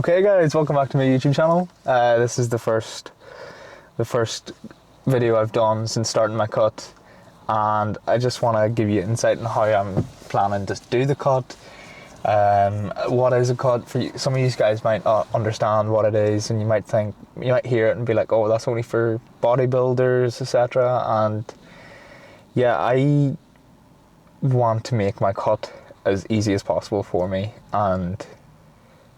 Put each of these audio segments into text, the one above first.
Okay guys, welcome back to my YouTube channel. This is the first video I've done since starting my cut, and I just want to give you insight on how I'm planning to do the cut. What is a cut? For you, some of you guys might not understand what it is, and you might hear it and be like, oh, that's only for bodybuilders, etc. And yeah, I want to make my cut as easy as possible for me, and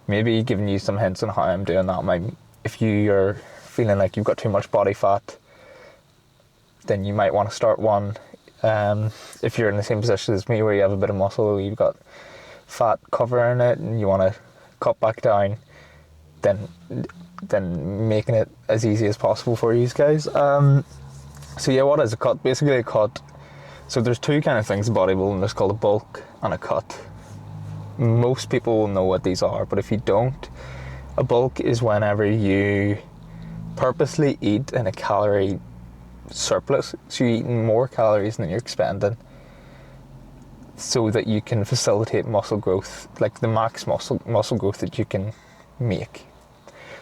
maybe giving you some hints on how I'm doing that. If you're feeling like you've got too much body fat, then you might want to start one. If you're in the same position as me where you have a bit of muscle, you've got fat covering it and you want to cut back down, then making it as easy as possible for you guys. So yeah, what is a cut? Basically a cut, so there's two kind of things in bodybuilding. There's called a bulk and a cut. Most people will know what these are, but if you don't, a bulk is whenever you purposely eat in a calorie surplus, so you're eating more calories than you're expending, so that you can facilitate muscle growth, like the max muscle growth that you can make.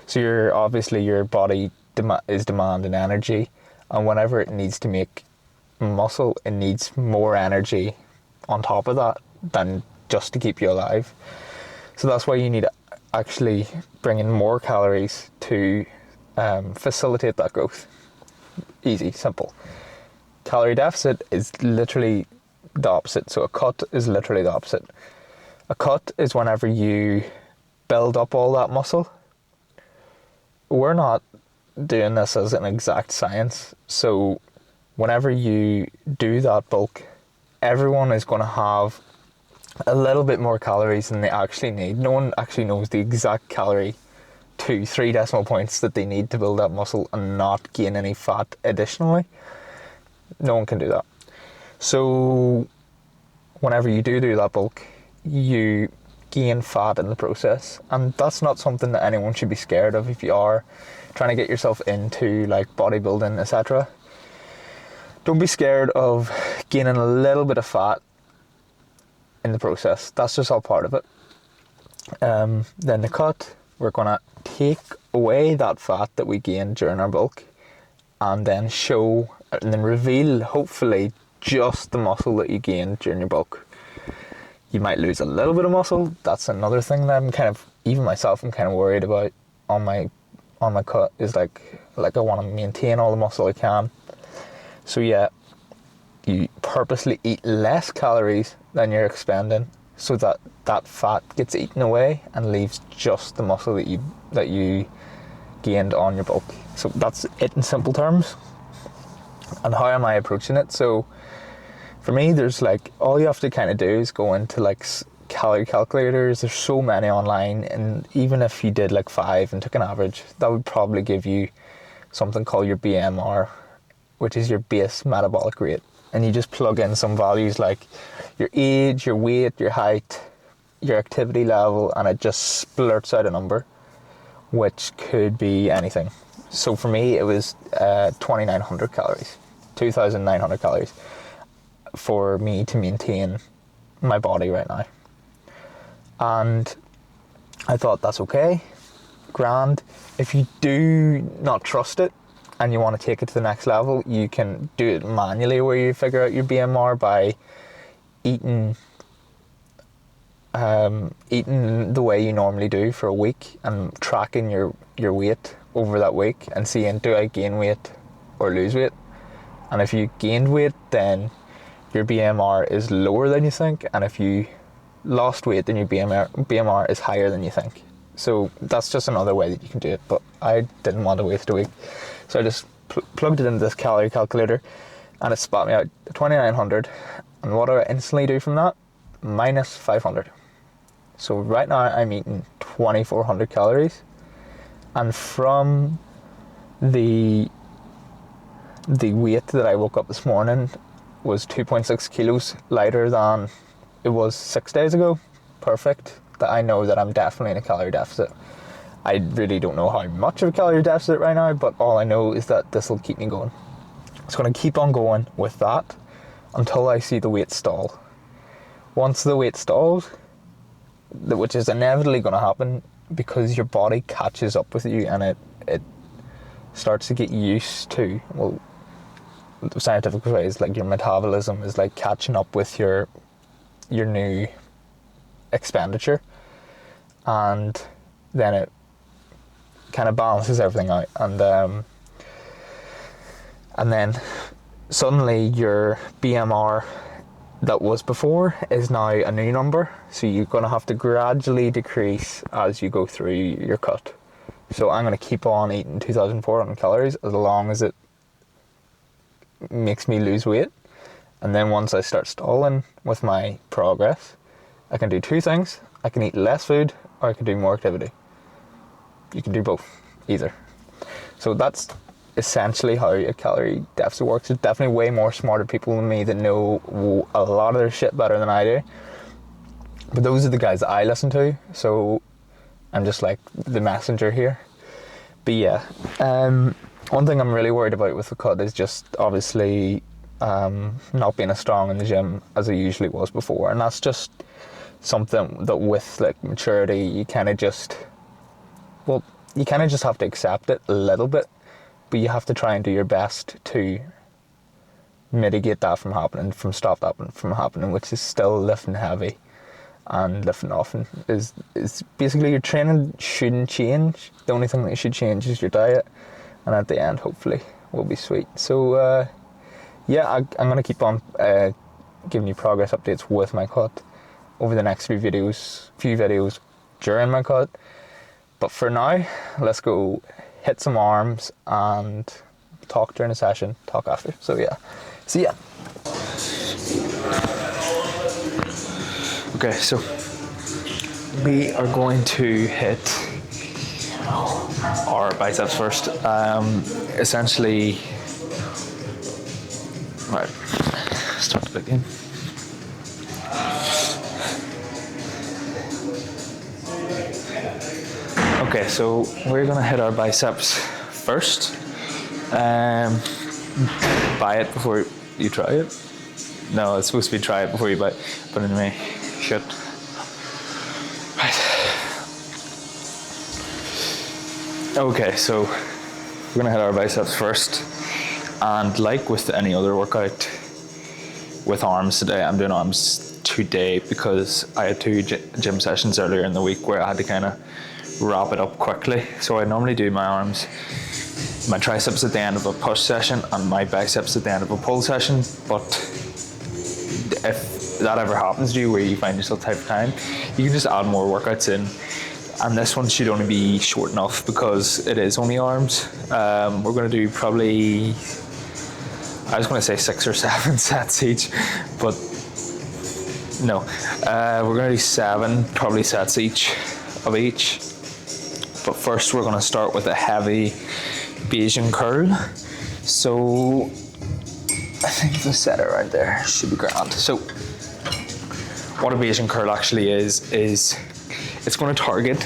So your body is demanding energy, and whenever it needs to make muscle, it needs more energy on top of that than just to keep you alive. So that's why you need to actually bring in more calories to facilitate that growth. Easy, simple. Calorie deficit is literally the opposite. So a cut is literally the opposite. A cut is whenever you build up all that muscle. We're not doing this as an exact science. So whenever you do that bulk, everyone is going to have a little bit more calories than they actually need. No one actually knows the exact calorie to 3 decimal points that they need to build that muscle and not gain any fat additionally. No one can do that. So whenever you do that bulk, you gain fat in the process, and that's not something that anyone should be scared of. If you are trying to get yourself into like bodybuilding, etc., don't be scared of gaining a little bit of fat in the process. That's just all part of it. Then the cut, we're going to take away that fat that we gained during our bulk, and then reveal, hopefully, just the muscle that you gained during your bulk. You might lose a little bit of muscle. That's another thing that I'm even myself, I'm kind of worried about on my cut, is like I want to maintain all the muscle I can. So yeah, you purposely eat less calories than you're expending, so that fat gets eaten away and leaves just the muscle that you gained on your bulk. So that's it in simple terms. And how am I approaching it? So for me, there's all you have to kind of do is go into calorie calculators. There's so many online, and even if you did 5 and took an average, that would probably give you something called your BMR, which is your base metabolic rate. And you just plug in some values like your age, your weight, your height, your activity level, and it just splurts out a number, which could be anything. So for me, it was 2,900 calories, 2,900 calories for me to maintain my body right now. And I thought, that's okay, grand. If you do not trust it and you want to take it to the next level, you can do it manually, where you figure out your BMR by eating the way you normally do for a week, and tracking your weight over that week and seeing, do I gain weight or lose weight? And if you gained weight, then your BMR is lower than you think, and if you lost weight, then your BMR is higher than you think. So that's just another way that you can do it, but I didn't want to waste a week. So I just plugged it into this calorie calculator, and it spat me out 2,900. And what do I instantly do from that? Minus 500. So right now I'm eating 2,400 calories. And from the weight that I woke up this morning was 2.6 kilos lighter than it was 6 days ago. Perfect. That I know that I'm definitely in a calorie deficit. I really don't know how much of a calorie deficit right now, but all I know is that this will keep me going. It's going to keep on going with that until I see the weight stall. Once the weight stalls, which is inevitably going to happen, because your body catches up with you, and it starts to get used to, well, the scientific way is like your metabolism is like catching up with your new expenditure, and then it kind of balances everything out, and then suddenly your BMR that was before is now a new number, so you're going to have to gradually decrease as you go through your cut. So I'm going to keep on eating 2,400 calories as long as it makes me lose weight, and then once I start stalling with my progress, I can do two things. I can eat less food, or I can do more activity. You can do both, either. So that's essentially how a calorie deficit works. There's definitely way more smarter people than me that know a lot of their shit better than I do, but those are the guys that I listen to, so I'm just like the messenger here. But yeah, one thing I'm really worried about with the cut is just obviously not being as strong in the gym as I usually was before, and that's just something that with like maturity you kind of just have to accept it a little bit, but you have to try and do your best to mitigate that from happening, stop that from happening, which is still lifting heavy and lifting often. Is basically your training shouldn't change. The only thing that should change is your diet, and at the end hopefully will be sweet. So yeah, I'm going to keep on giving you progress updates with my cut over the next few videos during my cut. But for now, let's go hit some arms and talk during the session, talk after. So yeah, see ya. Okay, so we are going to hit our biceps first. Essentially, right, start to begin. Okay, so we're gonna hit our biceps first. Buy it before you try it. No, it's supposed to be try it before you buy it. But anyway, shit. Right. Okay, so we're gonna hit our biceps first. And like with any other workout, with arms today, I'm doing arms today because I had two gym sessions earlier in the week where I had to kind of wrap it up quickly. So I normally do my arms, my triceps at the end of a push session and my biceps at the end of a pull session. But if that ever happens to you where you find yourself tight for time, you can just add more workouts in, and this one should only be short enough because it is only arms. We're going to do probably, I was going to say 6 or 7 sets each, but no, we're going to do 7 probably sets each. But first we're going to start with a heavy Bayesian curl. So I think the set right there should be grand. So what a Bayesian curl actually is it's going to target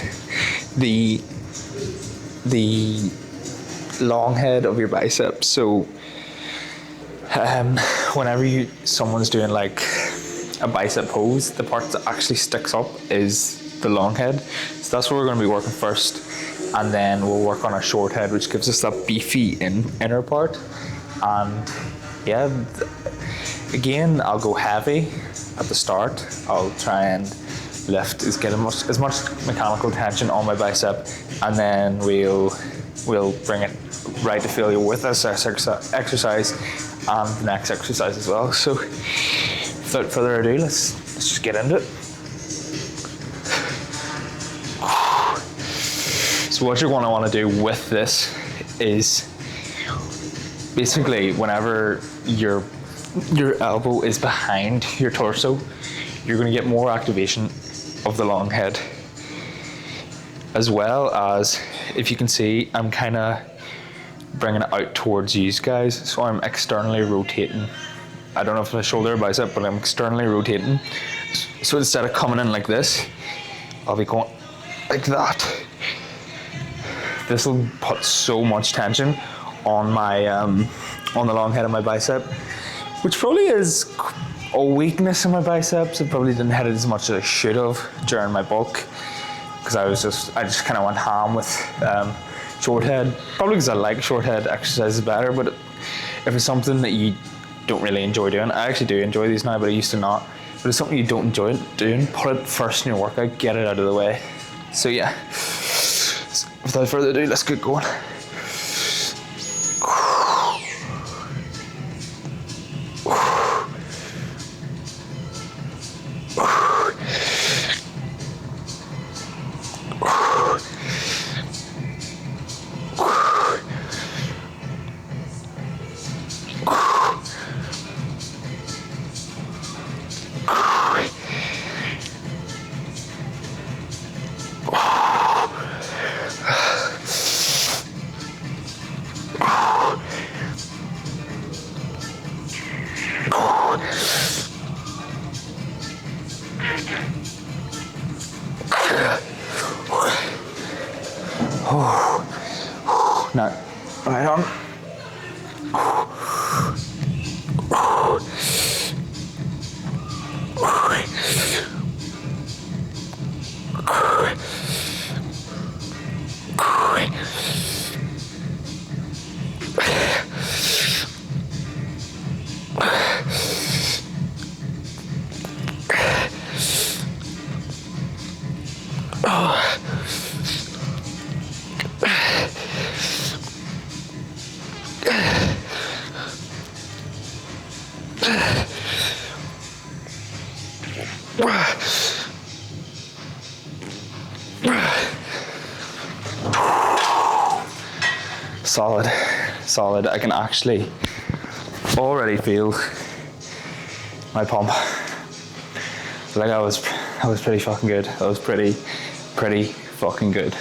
the long head of your biceps. So whenever someone's doing like a bicep pose, the part that actually sticks up is the long head. So that's what we're going to be working first, and then we'll work on our short head, which gives us that beefy inner part. And yeah, again, I'll go heavy at the start. I'll try and lift get as much mechanical tension on my bicep, and then we'll bring it right to failure with this exercise and the next exercise as well. So without further ado, let's just get into it. So what you're going to want to do with this is basically whenever your elbow is behind your torso, you're going to get more activation of the long head, as well as, if you can see, I'm kind of bringing it out towards you guys, so I'm externally rotating. I don't know if it's my shoulder or bicep, but I'm externally rotating. So instead of coming in like this, I'll be going like that. This will put so much tension on my on the long head of my bicep, which probably is a weakness in my biceps. I probably didn't hit it as much as I should have during my bulk. because I just kind of went ham with short head, probably because I like short head exercises better. But if it's something that you don't really enjoy doing, I actually do enjoy these now, but I used to not. But it's something you don't enjoy doing, put it first in your workout, get it out of the way. So yeah, without further ado, let's get going. Now, right on. Solid. I can actually already feel my pump. Like I was pretty fucking good. I was pretty fucking good.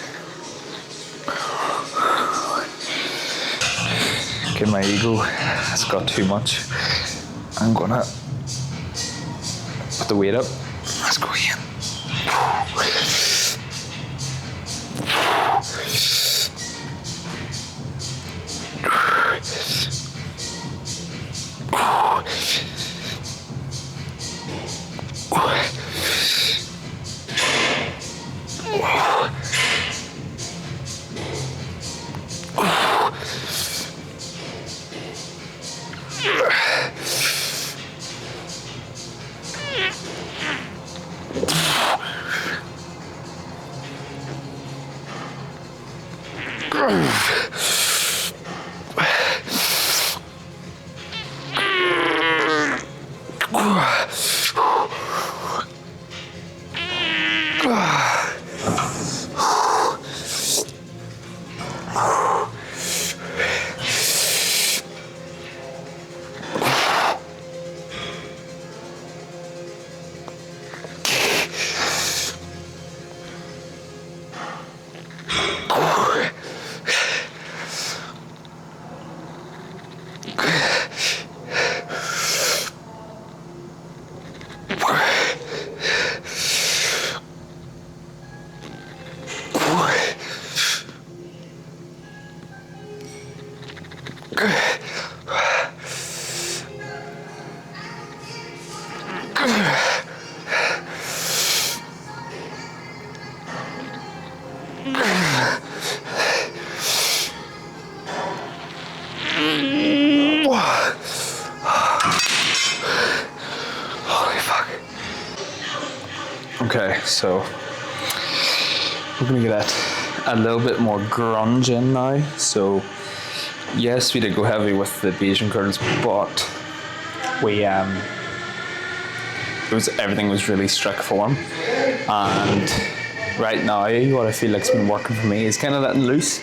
Okay, my ego has got too much. I'm gonna put the weight up. Let's go again. Holy fuck. Okay, so we're gonna get a little bit more grunge in now. So yes, we did go heavy with the Bayesian curls, but we everything was really strict form. And right now, what I feel like's been working for me is kind of letting loose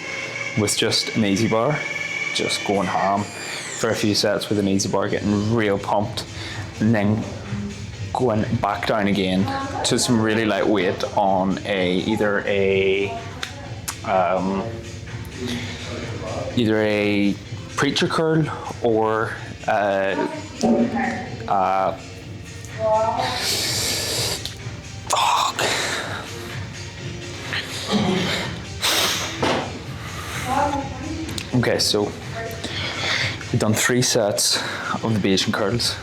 with just an easy bar, just going ham for a few sets with an easy bar, getting real pumped, and then going back down again to some really light weight on either a preacher curl or okay, so we've done 3 sets of the Bayesian curls.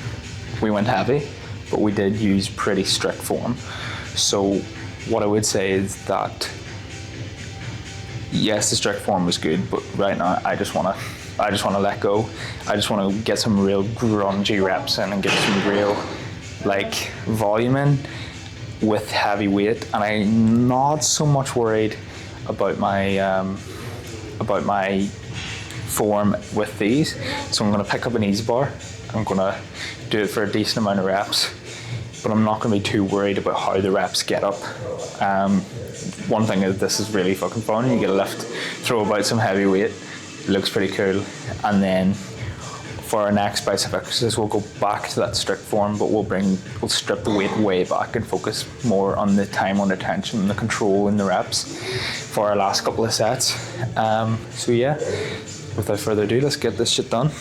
We went heavy, but we did use pretty strict form. So what I would say is that yes, the strict form was good, but right now I just want to let go. I just want to get some real grungy reps in and get some real like volume in with heavy weight. And I'm not so much worried about my form with these. So I'm going to pick up an easy bar. I'm going to do it for a decent amount of reps, but I'm not going to be too worried about how the reps get up. One thing is, this is really fucking fun. You get a lift, throw about some heavy weight. It looks pretty cool. And then for our next bicep exercise, we'll go back to that strict form, but we'll strip the weight way back and focus more on the time under tension and the control in the reps for our last couple of sets. So yeah, without further ado, let's get this shit done.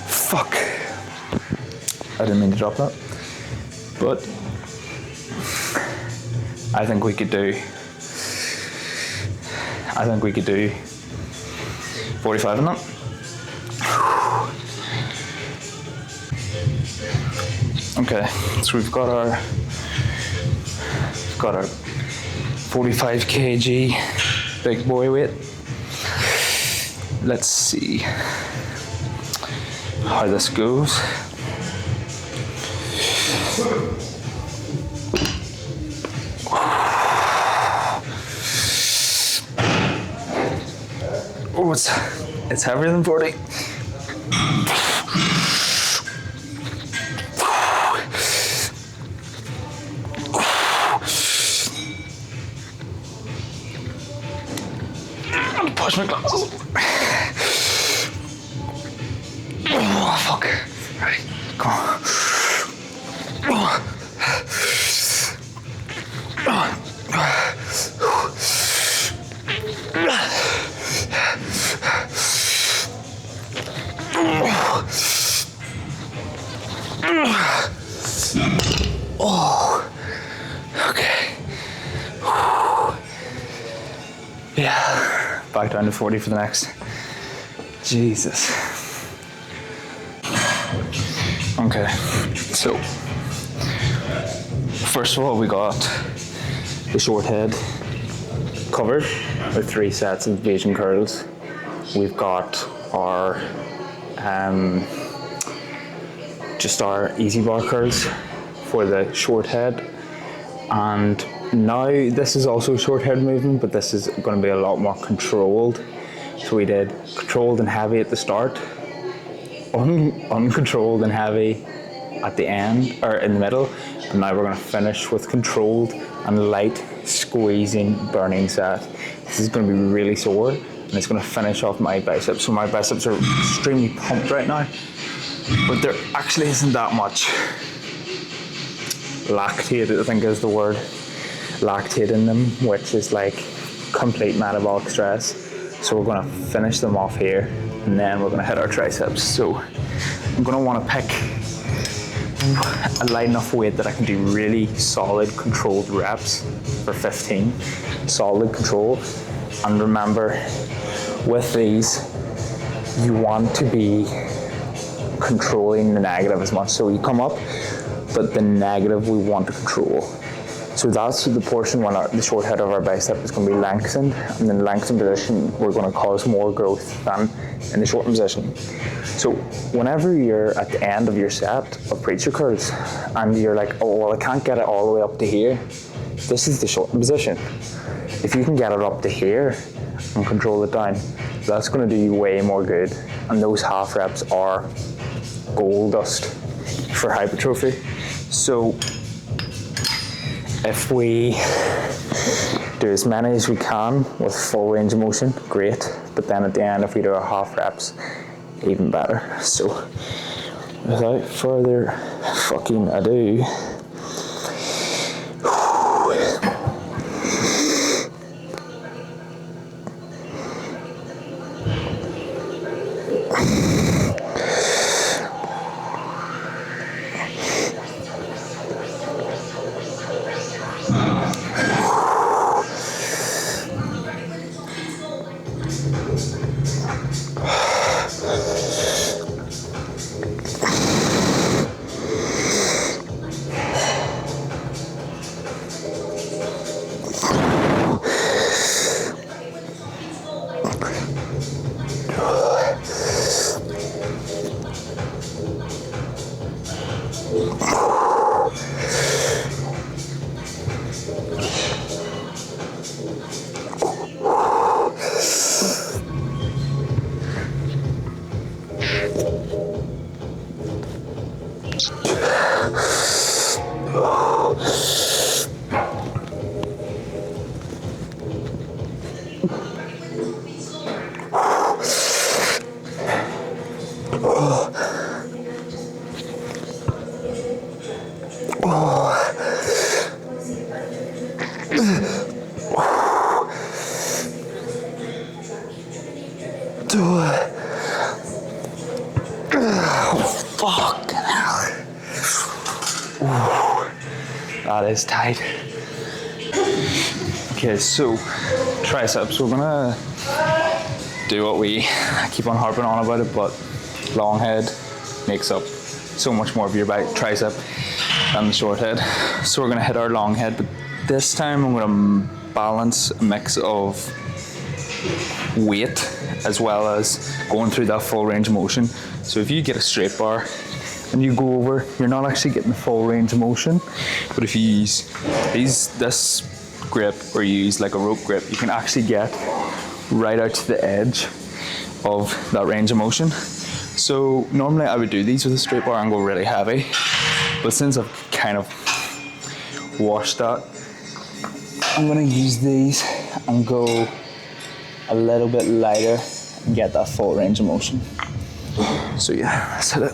Fuck. I didn't mean to drop that. But I think we could do 45 in that. Okay, so we've got our 45 kg big boy weight. Let's see how this goes. Oh, it's heavier than 40. Push my glasses. Oh, fuck. Right, come on. Oh, okay. Yeah, back down to 40 for the next. Jesus. Okay, so first of all, we got the short head covered with 3 sets of Asian curls. We've got our just our easy bar curls for the short head, and now this is also short head movement, but this is going to be a lot more controlled. So we did controlled and heavy at the start, uncontrolled and heavy at the end or in the middle, and now we're going to finish with controlled and light squeezing burning set. This is going to be really sore, and it's going to finish off my biceps. So my biceps are extremely pumped right now, but there actually isn't that much lactate, I think is the word, lactate in them, which is like complete metabolic stress. So we're going to finish them off here, and then we're going to hit our triceps. So I'm going to want to pick a light enough weight that I can do really solid controlled reps for 15, solid control. And remember, with these, you want to be controlling the negative as much. So you come up, but the negative we want to control. So that's the portion when the short head of our bicep is going to be lengthened, and in the lengthened position, we're going to cause more growth than in the shortened position. So whenever you're at the end of your set of preacher curls, and you're like, oh, well, I can't get it all the way up to here, this is the shortened position. If you can get it up to here and control it down, that's going to do you way more good. And those half reps are gold dust for hypertrophy. So if we do as many as we can with full range of motion, great. But then at the end, if we do our half reps, even better. So without further fucking ado, fucking hell. That is tight. Okay, so triceps. We're gonna do what we keep on harping on about it, but long head makes up so much more of your back tricep than the short head. So we're gonna hit our long head, but this time I'm gonna balance a mix of weight as well as going through that full range of motion. So if you get a straight bar and you go over, you're not actually getting the full range of motion. But if you use this grip or you use like a rope grip, you can actually get right out to the edge of that range of motion. So normally I would do these with a straight bar and go really heavy, but since I've kind of washed that, I'm gonna use these and go a little bit lighter and get that full range of motion. So yeah, let's hit it.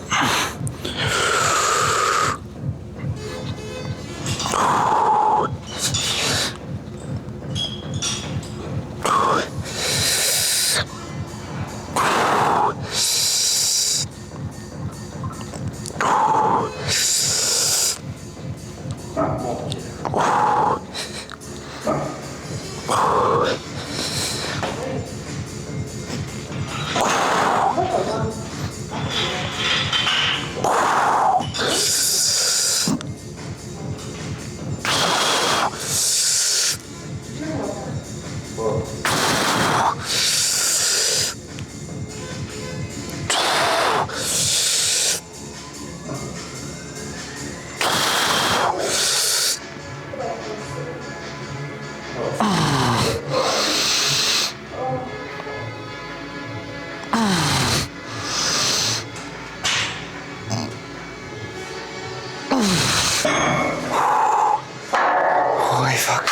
Holy fuck.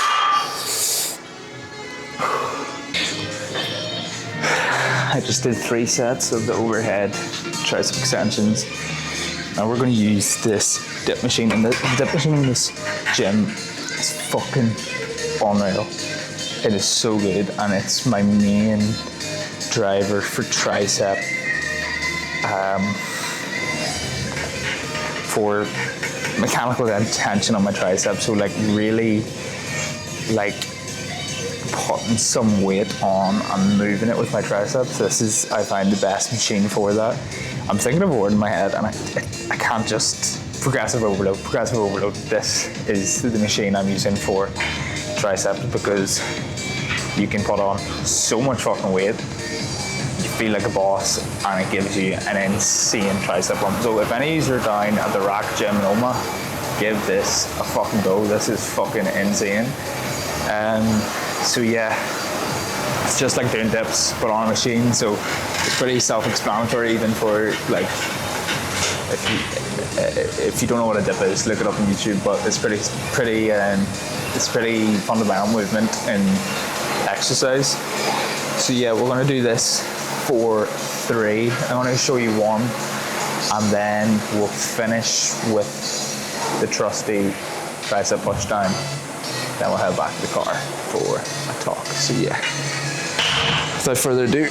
I just did 3 sets of the overhead tricep extensions. Now we're going to use this dip machine, and the dip machine in this gym is fucking unreal. It is so good, and it's my main driver for tricep, for mechanical tension on my tricep. So like really like putting some weight on and moving it with my triceps. This is, I find, the best machine for that. I'm thinking of ordering my head, and I can't just progressive overload. This is the machine I'm using for triceps because you can put on so much fucking weight. You feel like a boss, and it gives you an insane tricep pump. So if any of you are down at the Rack Gym in Oma, give this a fucking go. This is fucking insane. So yeah, it's just like doing dips but on a machine. So it's pretty self-explanatory, even for like, if you don't know what a dip is, look it up on YouTube. But it's pretty it's pretty fundamental movement in exercise. So yeah, we're going to do this for 3. I'm going to show you 1, and then we'll finish with the trusty tricep push down. Then we'll head back to the car for a talk. So yeah, without further ado,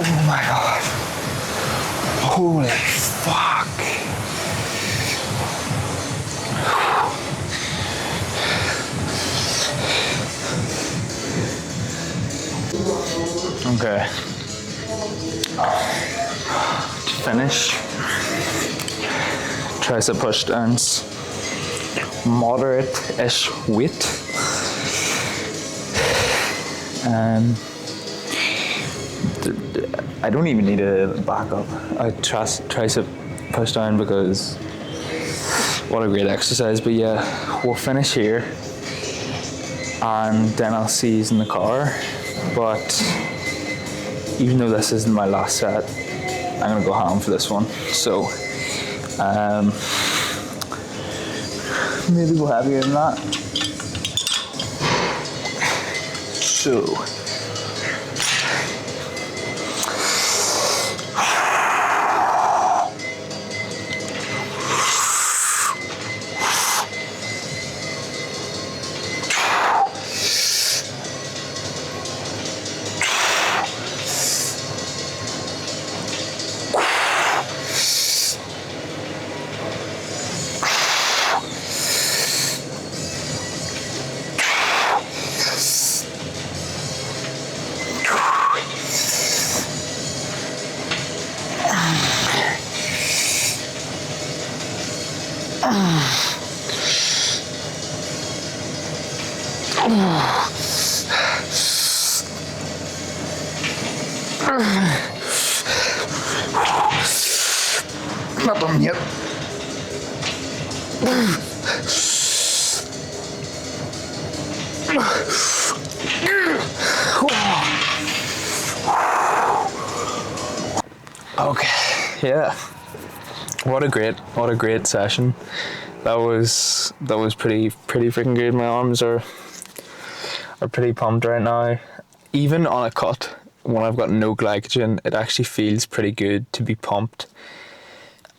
oh my god, holy fuck. Okay, to finish, tricep push downs, moderate-ish weight. I don't even need a backup. I trust tricep push down because what a great exercise. But yeah, we'll finish here and then I'll see you in the car. But even though this isn't my last set, I'm gonna go ham for this one. So maybe go heavier than that. So not done yet. Okay, yeah. What a great session. That was pretty freaking good. My arms are pretty pumped right now. Even on a cut, when I've got no glycogen, it actually feels pretty good to be pumped.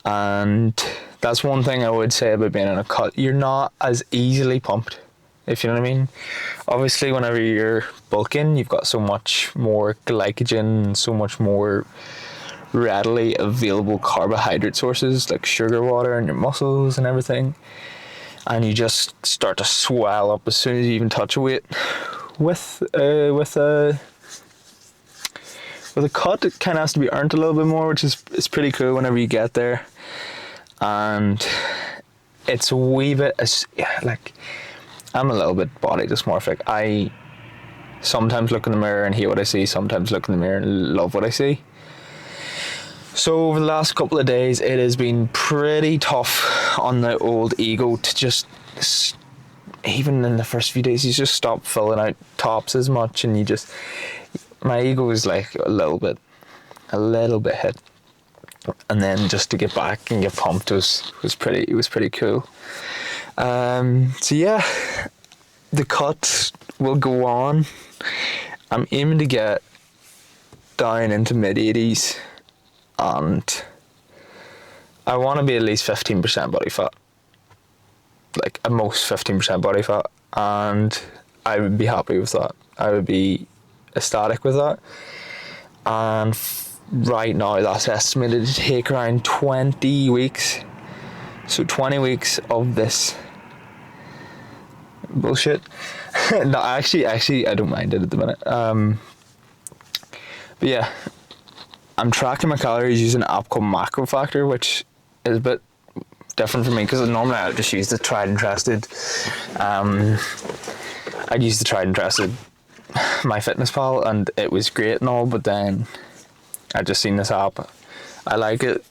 And that's one thing I would say about being on a cut. You're not as easily pumped, if you know what I mean. Obviously, whenever you're bulking, you've got so much more glycogen and so much more readily available carbohydrate sources like sugar water in your muscles and everything, and you just start to swell up as soon as you even touch a weight. With a cut, it kind of has to be earned a little bit more, which is pretty cool whenever you get there. And it's a wee bit like, I'm a little bit body dysmorphic. I sometimes look in the mirror and hate what I see, sometimes look in the mirror and love what I see. So over the last couple of days, it has been pretty tough on the old ego to just, even in the first few days, you just stop filling out tops as much, and my ego was like a little bit hit. And then just to get back and get pumped was pretty cool. So yeah, the cut will go on. I'm aiming to get down into mid-80s, and I want to be at least 15% body fat, like at most 15% body fat, and I would be happy with that. I would be ecstatic with that. And right now that's estimated to take around 20 weeks. So 20 weeks of this bullshit. No, actually I don't mind it at the minute. But yeah, I'm tracking my calories using an app called Macro Factor, which is a bit different for me because normally I just use the tried and trusted. I'd use the tried and trusted MyFitnessPal, and it was great and all, but then I just seen this app. I like it.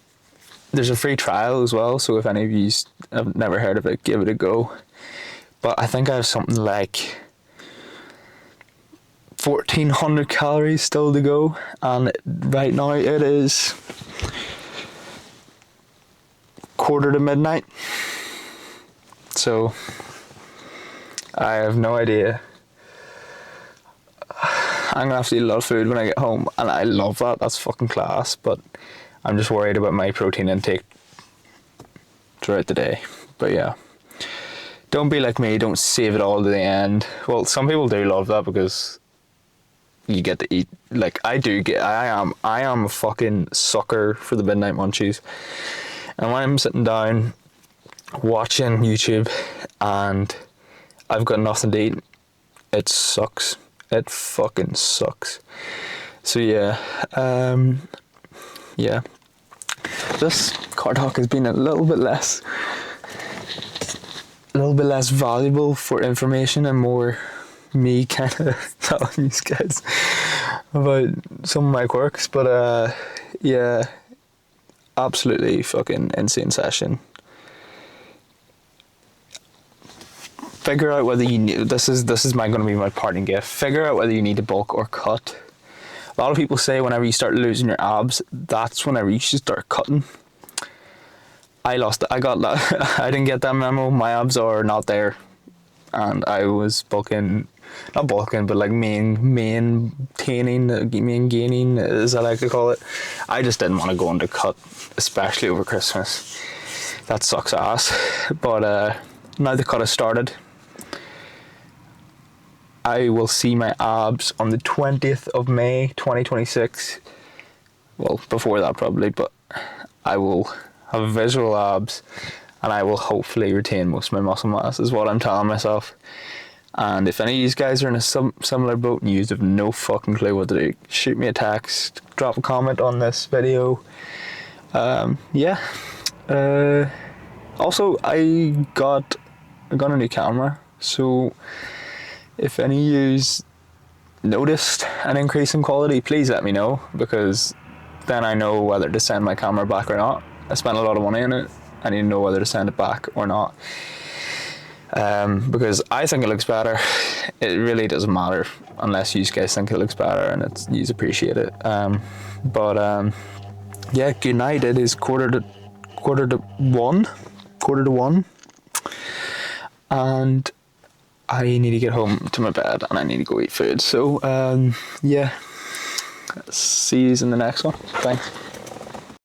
There's a free trial as well, so if any of you have never heard of it, give it a go. But I think I have something like 1,400 calories still to go, and right now it is 1:45. So I have no idea. I'm gonna have to eat a lot of food when I get home, and I love that. That's fucking class. But I'm just worried about my protein intake throughout the day. But yeah, don't be like me. Don't save it all to the end. Well, some people do love that because you get to eat. Like I do get. I am a fucking sucker for the midnight munchies. And when I'm sitting down watching YouTube and I've got nothing to eat, it sucks. It fucking sucks. So yeah, yeah. This car talk has been a little bit less valuable for information and more me kind of telling you guys about some of my quirks. But yeah, absolutely fucking insane session. Figure out whether you need, this is going to be my parting gift. Figure out whether you need to bulk or cut. A lot of people say whenever you start losing your abs, that's whenever you should start cutting. I got that. I didn't get that memo. My abs are not there, and I was bulking, not bulking, but like maintaining, gaining, as I like to call it. I just didn't want to go undercut, especially over Christmas. That sucks ass. But now the cut has started. I will see my abs on the 20th of May 2026. Well, before that probably, but I will have visual abs and I will hopefully retain most of my muscle mass, is what I'm telling myself. And if any of you guys are in a similar boat and you have no fucking clue what to do, shoot me a text, drop a comment on this video. Yeah. Also, I got a new camera, so if any of yous noticed an increase in quality, please let me know, because then I know whether to send my camera back or not. I spent a lot of money on it. I need to know whether to send it back or not. Because I think it looks better. It really doesn't matter unless you guys think it looks better and you appreciate it. But yeah, good night. It is quarter to one, and I need to get home to my bed and I need to go eat food. So yeah, see you in the next one. Thanks.